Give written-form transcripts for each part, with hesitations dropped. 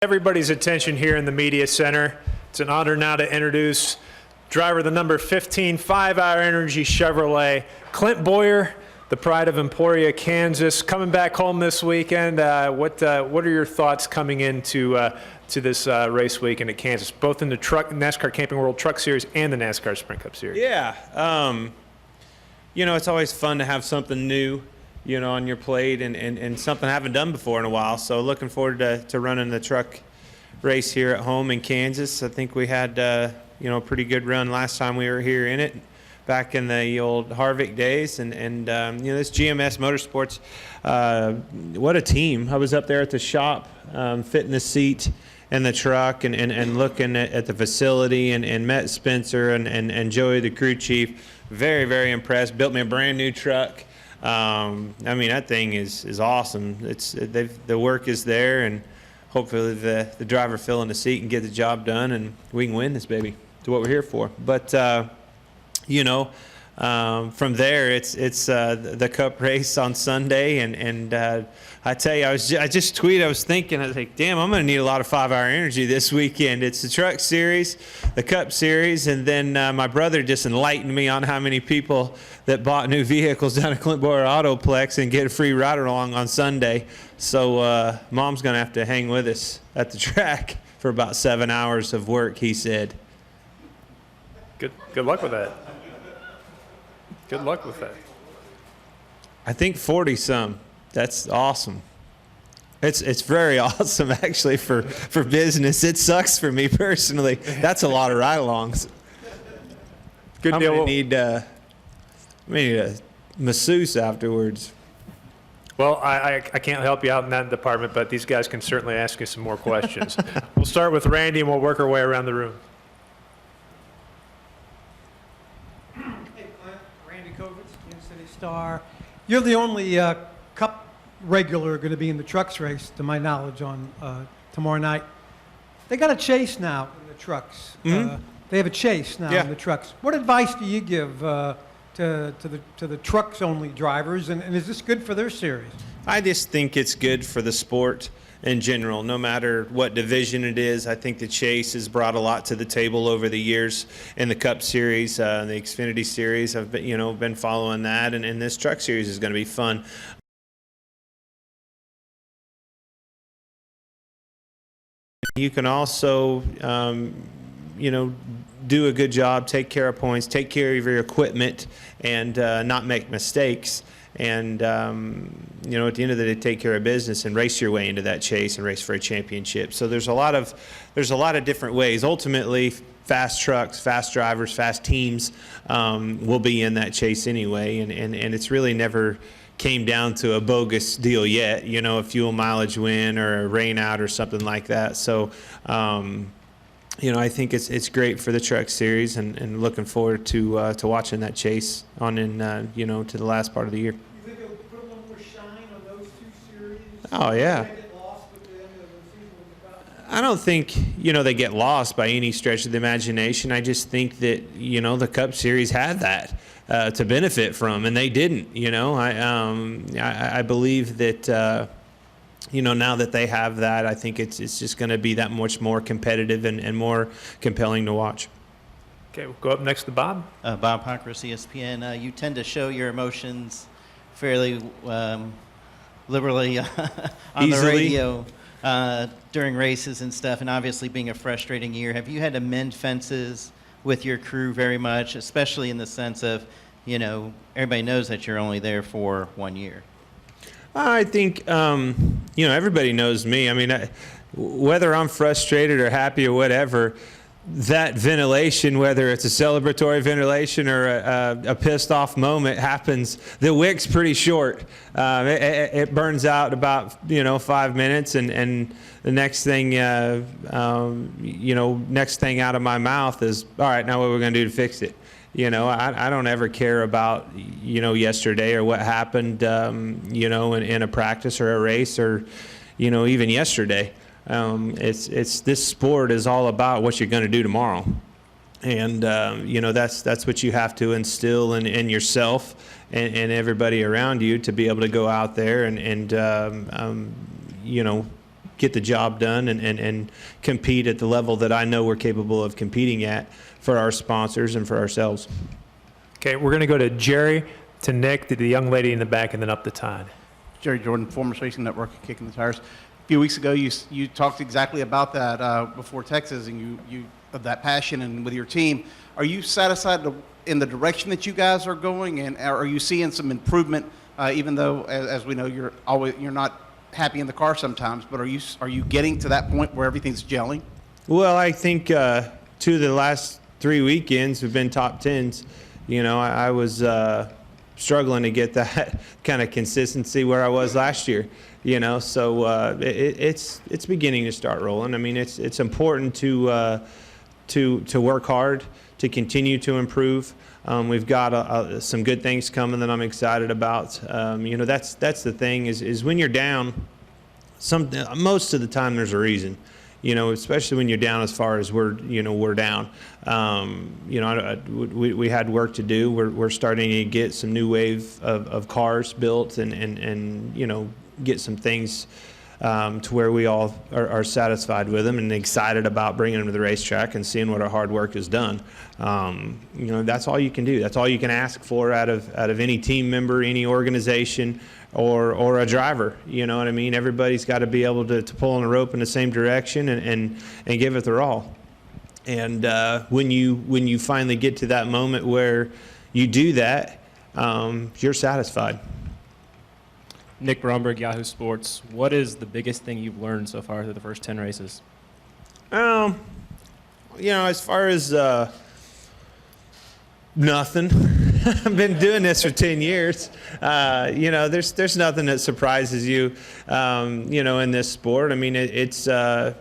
Everybody's attention here in the media center. It's an honor now to introduce driver the number 15 5-Hour Energy Chevrolet, Clint Bowyer, the pride of Emporia, Kansas, coming back home this weekend. What are your thoughts coming into to this race weekend at Kansas, both in the NASCAR Camping World Truck Series and the NASCAR Sprint Cup Series? Yeah, you know, it's always fun to have something new, you know, on your plate and something I haven't done before in a while. So looking forward to running the truck race here at home in Kansas. I think we had, you know, a pretty good run last time we were here in it, back in the old Harvick days. And you know, this GMS Motorsports, what a team. I was up there at the shop, fitting the seat in the truck and looking at the facility and met Spencer and Joey, the crew chief. Very, very impressed. Built me a brand new truck. I mean, that thing is awesome. The work is there, and hopefully the driver fill in the seat and get the job done, and we can win this baby. It's what we're here for. But you know, from there, it's the Cup race on Sunday, and I tell you, I just tweeted. I was thinking, I was like, damn, I'm going to need a lot of 5-Hour Energy this weekend. It's the Truck Series, the Cup Series, and then my brother just enlightened me on how many people that bought new vehicles down at Clint Bowyer Autoplex and get a free ride along on Sunday. So Mom's going to have to hang with us at the track for about 7 hours of work, he said. Good luck with that. Good luck with that. I think 40-some. That's awesome. It's very awesome, actually, for business. It sucks for me personally. That's a lot of ride-alongs. Good I'm deal. gonna need a masseuse afterwards. Well, I can't help you out in that department, but these guys can certainly ask you some more questions. We'll start with Randy, and we'll work our way around the room. Hey, Clint. Randy Kovitz, Kansas City Star. You're the only Cup regular going to be in the trucks race, to my knowledge, on tomorrow night. They got a chase now in the trucks. Mm-hmm. They have a chase now in the trucks. What advice do you give to the trucks only drivers, and is this good for their series? I just think it's good for the sport in general, no matter what division it is. I think the chase has brought a lot to the table over the years in the Cup Series, the Xfinity Series. I've been following that, and this Truck Series is going to be fun. You can also, you know, do a good job, take care of points, take care of your equipment, and not make mistakes. And you know, at the end of the day, take care of business and race your way into that chase and race for a championship. So there's a lot of different ways. Ultimately, fast trucks, fast drivers, fast teams will be in that chase anyway, and it's really never came down to a bogus deal yet, you know, a fuel mileage win or a rain out or something like that. So you know, I think it's great for the Truck Series, and looking forward to watching that chase on in you know, to the last part of the year. You think it'll put a little more shine on those two series? Oh yeah. They get lost with the end of the season with the Cup? I don't think, you know, they get lost by any stretch of the imagination. I just think that, you know, the Cup Series had that to benefit from, and they didn't. You know, I believe that. You know, now that they have that, I think it's just going to be that much more competitive and more compelling to watch. Okay, we'll go up next to Bob. Bob Pockris, ESPN. You tend to show your emotions fairly liberally on Easily. the radio during races and stuff, and obviously being a frustrating year. Have you had to mend fences with your crew very much, especially in the sense of, you know, everybody knows that you're only there for 1 year? I think, you know, everybody knows me. I mean, whether I'm frustrated or happy or whatever, that ventilation, whether it's a celebratory ventilation or a pissed off moment, happens. The wick's pretty short. It burns out about, you know, 5 minutes, and the next thing, you know, next thing out of my mouth is, all right, now what are we going to do to fix it? You know, I don't ever care about, you know, yesterday or what happened, you know, in a practice or a race, or, you know, even yesterday. It's this sport is all about what you're going to do tomorrow, and you know, that's what you have to instill in yourself and everybody around you to be able to go out there and you know, get the job done and compete at the level that I know we're capable of competing at for our sponsors and for ourselves. Okay, we're going to go to Jerry, to Nick, to the young lady in the back, and then up to Todd. Jerry Jordan, former Racing Network, Kicking the Tires. A few weeks ago, you talked exactly about that before Texas, and you of that passion and with your team. Are you satisfied in the direction that you guys are going, and are you seeing some improvement? Even though, as we know, you're not happy in the car sometimes, but are you getting to that point where everything's gelling? Well, I think 2 of the last 3 weekends have been top 10s. You know, I was struggling to get that kind of consistency where I was last year. You know, so it's beginning to start rolling. I mean, it's important to work hard, to continue to improve. We've got some good things coming that I'm excited about. You know, that's the thing is when you're down, most of the time there's a reason. You know, especially when you're down as far as we're down. You know, we had work to do. We're starting to get some new wave of cars built and you know, get some things to where we all are satisfied with them and excited about bringing them to the racetrack and seeing what our hard work has done. You know, that's all you can do. That's all you can ask for out of any team member, any organization, or a driver. You know what I mean? Everybody's got to be able to pull on the rope in the same direction and give it their all. And when you finally get to that moment where you do that, you're satisfied. Nick Bromberg, Yahoo Sports. What is the biggest thing you've learned so far through the first 10 races? You know, as far as nothing. I've been doing this for 10 years. You know, there's nothing that surprises you, you know, in this sport. I mean, it's the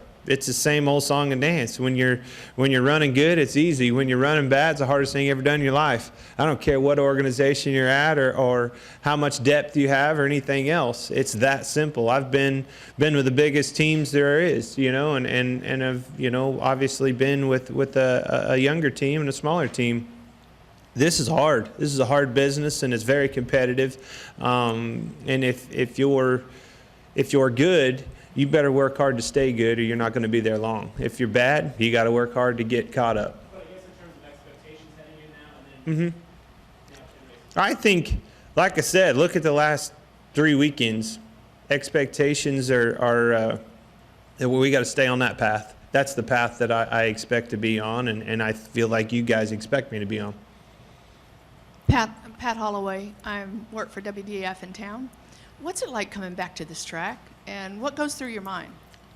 same old song and dance. When you're running good, it's easy. When you're running bad, it's the hardest thing you ever done in your life. I don't care what organization you're at or how much depth you have or anything else. It's that simple. I've been with the biggest teams there is, you know, and have, you know, obviously been with a younger team and a smaller team. This is hard. This is a hard business, and it's very competitive. And if you're good, you better work hard to stay good, or you're not going to be there long. If you're bad, you got to work hard to get caught up. But I guess in terms of expectations heading in now, and then I think, like I said, look at the last 3 weekends. Expectations are we got to stay on that path. That's the path that I expect to be on, and I feel like you guys expect me to be on. Pat Holloway. I work for WDF in town. What's it like coming back to this track, and what goes through your mind?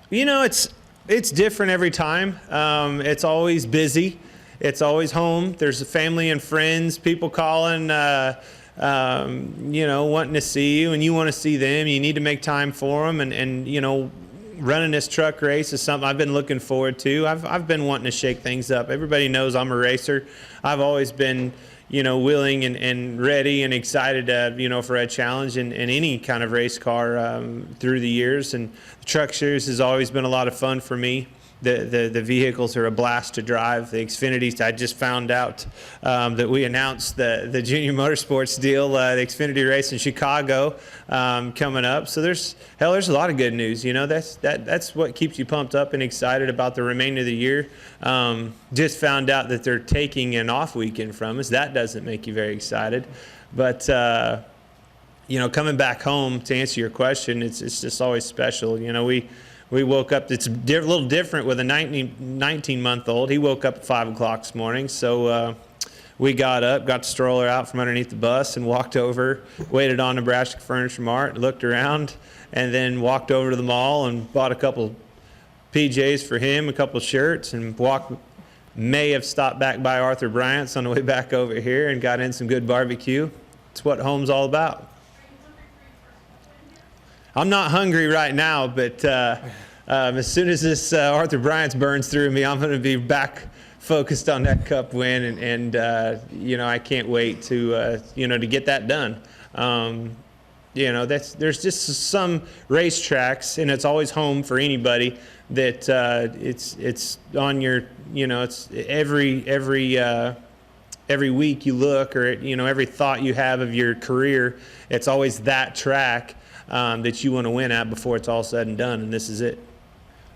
You know, it's different every time. It's always busy. It's always home. There's family and friends, people calling, you know, wanting to see you, and you want to see them. You need to make time for them, and you know, running this truck race is something I've been looking forward to. I've been wanting to shake things up. Everybody knows I'm a racer. I've always been, you know, willing and ready and excited, you know, for a challenge in any kind of race car through the years. And the truck series has always been a lot of fun for me. The vehicles are a blast to drive. The Xfinities, I just found out that we announced the Junior Motorsports deal, the Xfinity race in Chicago coming up. So there's a lot of good news. You know, that's what keeps you pumped up and excited about the remainder of the year. Just found out that they're taking an off weekend from us. That doesn't make you very excited. But you know, coming back home, to answer your question, it's just always special. You know, we woke up, it's a little different with a 19-month-old. He woke up at 5 o'clock this morning, so we got up, got the stroller out from underneath the bus and walked over, waited on Nebraska Furniture Mart, looked around, and then walked over to the mall and bought a couple PJs for him, a couple shirts, and may have stopped back by Arthur Bryant's on the way back over here and got in some good barbecue. It's what home's all about. I'm not hungry right now, but as soon as this Arthur Bryant's burns through me, I'm going to be back focused on that Cup win, and you know, I can't wait to you know, to get that done. You know, there's just some racetracks, and it's always home for anybody that it's on your, you know, it's every week you look, or you know, every thought you have of your career, it's always that track that you want to win at before it's all said and done, and this is it.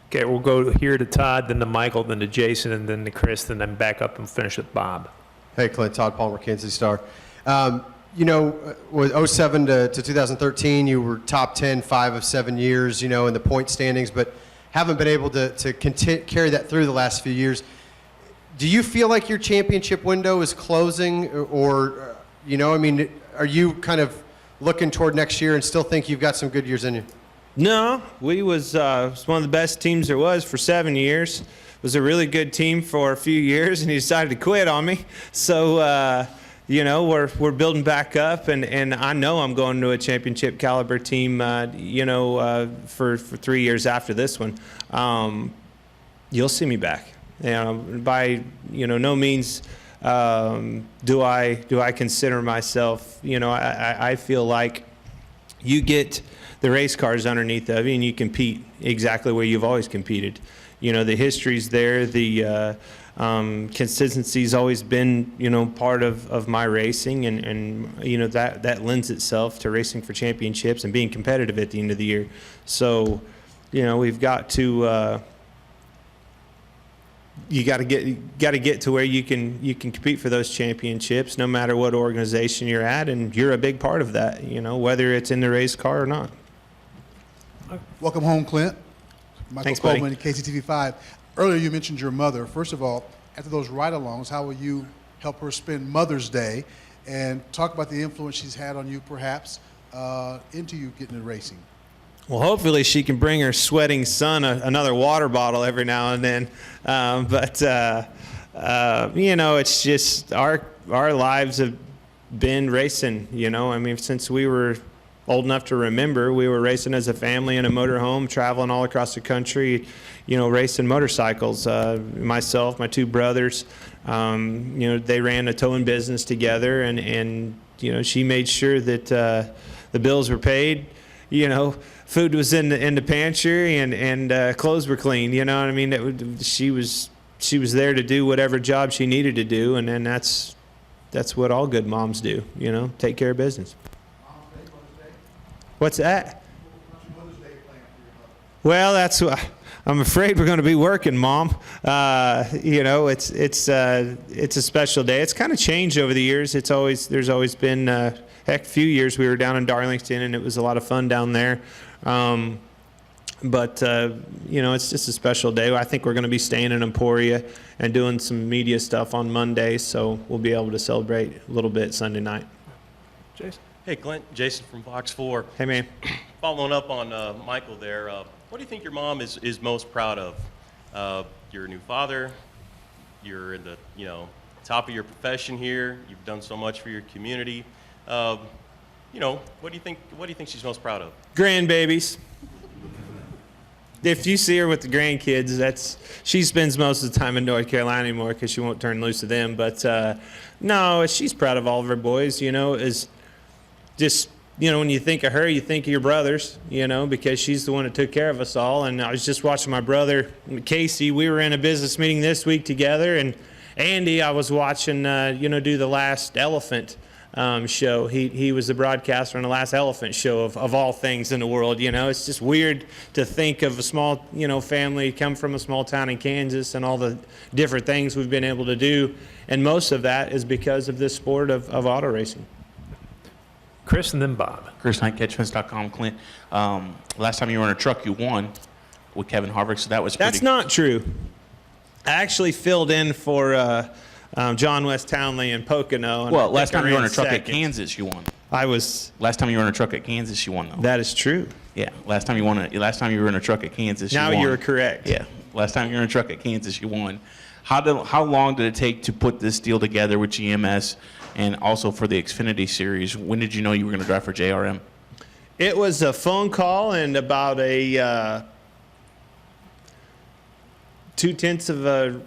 Okay, we'll go here to Todd, then to Michael, then to Jason, and then to Chris, and then back up and finish with Bob. Hey, Clint, Todd Palmer, Kansas Star. With 07 to 2013, you were top 10, 5 of 7 years, in the point standings, but haven't been able to carry that through the last few years. Do you feel like your championship window is closing, or are you kind of looking toward next year and still think you've got some good years in you? No, we was one of the best teams there was for 7 years. It was a really good team for a few years, and he decided to quit on me. So, we're building back up, and I know I'm going to a championship caliber team, for 3 years after this one. You'll see me back. By no means do I consider myself. I feel like you get the race cars underneath of you, and you compete exactly where you've always competed. The history's there. The consistency's always been, part of my racing, and that lends itself to racing for championships and being competitive at the end of the year. So, we've got to. You got to get to where you can compete for those championships, no matter what organization you're at, and you're a big part of that. Whether it's in the race car or not. Welcome home, Clint. Michael Thanks, buddy. Coleman, KCTV5. Earlier, you mentioned your mother. First of all, after those ride-alongs, how will you help her spend Mother's Day, and talk about the influence she's had on you, perhaps, into you getting into racing? Well, hopefully she can bring her sweating son another water bottle every now and then. It's just our lives have been racing. Since we were old enough to remember, we were racing as a family in a motorhome, traveling all across the country, racing motorcycles. Myself, my two brothers, they ran a towing business together, and she made sure that the bills were paid. Food was in the pantry, and clothes were clean. She was there to do whatever job she needed to do, and then that's what all good moms do. Take care of business. What's that? Well, that's what I'm afraid we're going to be working, Mom. It's a special day. It's kind of changed over the years. There's always been a few years we were down in Darlington, and it was a lot of fun down there. It's just a special day. I think we're going to be staying in Emporia and doing some media stuff on Monday, so we'll be able to celebrate a little bit Sunday night. Jason? Hey, Clint, Jason from Fox 4. Hey, man. Following up on Michael there, what do you think your mom is most proud of? You're a new father. You're in the top of your profession here. You've done so much for your community. What do you think she's most proud of? Grandbabies. If you see her with the grandkids, she spends most of the time in North Carolina anymore because she won't turn loose of them. But no, she's proud of all of her boys. Is just when you think of her, you think of your brothers. Because she's the one that took care of us all. And I was just watching my brother Casey. We were in a business meeting this week together, and Andy, I was watching do the Last Elephant show. He was the broadcaster on the Last Elephant show of all things in the world. It's just weird to think of a small family, come from a small town in Kansas, and all the different things we've been able to do, and most of that is because of this sport of auto racing. Chris and then Bob. Chris Knight, CatchFence.com. Clint, last time you were in a truck, you won with Kevin Harvick, so that was pretty. That's not true. I actually filled in for John West Townley and Pocono. Well, last time you were in a truck second. at Kansas, you won. Last time you were in a truck at Kansas, you won, though. That is true. Yeah, last time you were in a truck at Kansas, you won. Now you're correct. Yeah, last time you were in a truck at Kansas, you won. How long did it take to put this deal together with GMS, and also for the Xfinity Series? When did you know you were going to drive for JRM? It was a phone call and about a 0.2 of a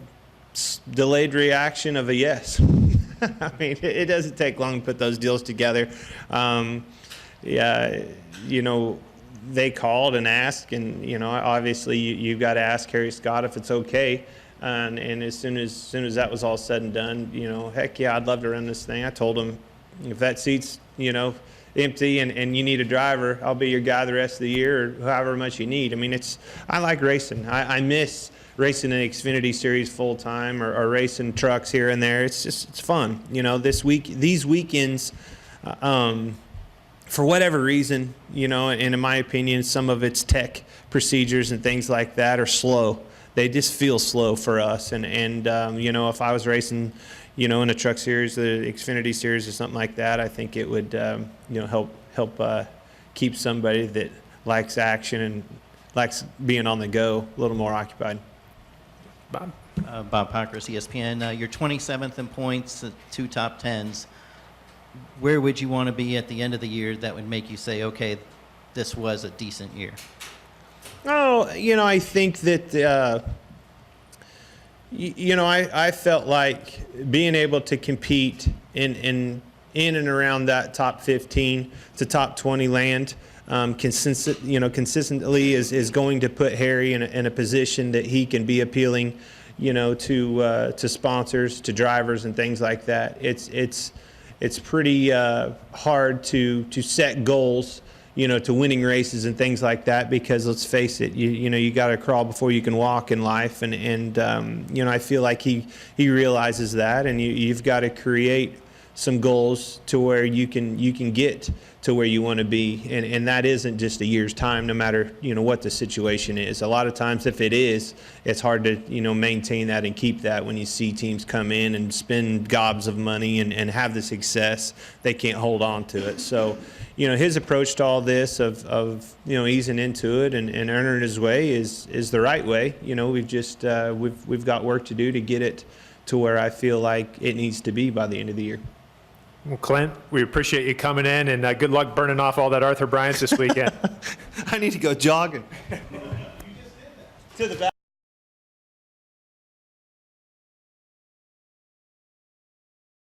delayed reaction of a yes. I mean, it doesn't take long to put those deals together. They called and asked, and obviously you've got to ask Harry Scott if it's okay. And as soon as that was all said and done, heck yeah, I'd love to run this thing. I told him if that seats empty and you need a driver, I'll be your guy the rest of the year or however much you need. I mean, I like racing. I miss racing an Xfinity Series full time or racing trucks here and there. It's fun. You know, these weekends, for whatever reason, you know, and in my opinion, some of its tech procedures and things like that are slow. They just feel slow for us. And you know, if I was racing, you know, in a truck series, the Xfinity Series or something like that, I think it would, you know, help keep somebody that likes action and likes being on the go a little more occupied. Bob? Bob Pockris, ESPN. You're 27th in points, 2 top 10s. Where would you want to be at the end of the year that would make you say, okay, this was a decent year? Oh, you know, I think that, you know, I felt like being able to compete in and around that top 15 to top 20 land consistently is going to put Harry in a position that he can be appealing, you know, to sponsors, to drivers, and things like that. It's pretty hard to set goals, you know, to winning races and things like that, because let's face it, you know, you got to crawl before you can walk in life, and you know, I feel like he realizes that, and you've got to create some goals to where you can get to where you want to be, and that isn't just a year's time, no matter, you know, what the situation is. A lot of times, if it is, it's hard to, you know, maintain that and keep that when you see teams come in and spend gobs of money and have the success, they can't hold on to it. So, you know, his approach to all this of you know, easing into it and earning his way is the right way. You know, we've just we've got work to do to get it to where I feel like it needs to be by the end of the year. Well, Clint, we appreciate you coming in, and good luck burning off all that Arthur Bryant's this weekend. I need to go jogging. To the back.